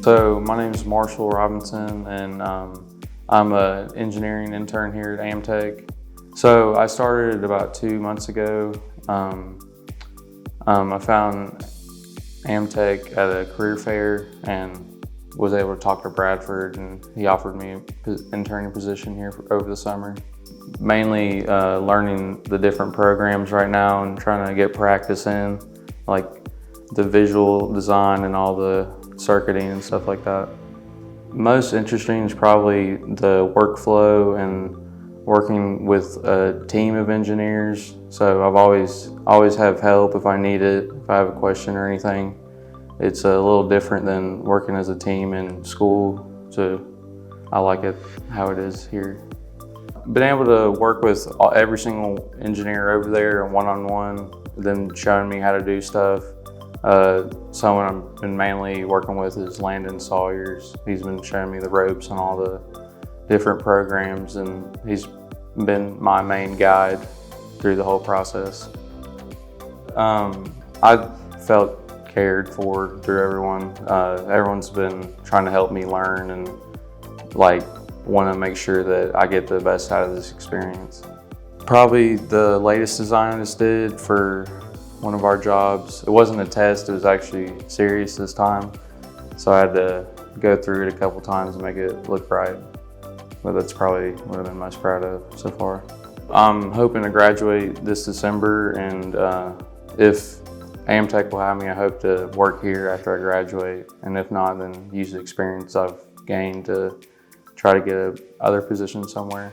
So my name is Marshall Robinson, and I'm an engineering intern here at Amteck. So I started about 2 months ago. I found Amteck at a career fair and was able to talk to Bradford, and he offered me an interning position here over the summer. Mainly learning the different programs right now and trying to get practice in, like the visual design and all the circuiting and stuff like that. Most interesting is probably the workflow and working with a team of engineers. So I've always have help if I need it, if I have a question or anything. It's a little different than working as a team in school, so I like it how it is here. Been able to work with every single engineer over there one-on-one, them showing me how to do stuff. Someone I've been mainly working with is Landon Sawyers. He's been showing me the ropes and all the different programs, and he's been my main guide through the whole process. I felt cared for through everyone. Everyone's been trying to help me learn and want to make sure that I get the best out of this experience. Probably the latest design I just did for one of our jobs. It wasn't a test, it was actually serious this time. So I had to go through it a couple times and make it look right. But that's probably what I've been most proud of so far. I'm hoping to graduate this December, and if Amteck will have me, I hope to work here after I graduate. And if not, then use the experience I've gained to try to get another position somewhere.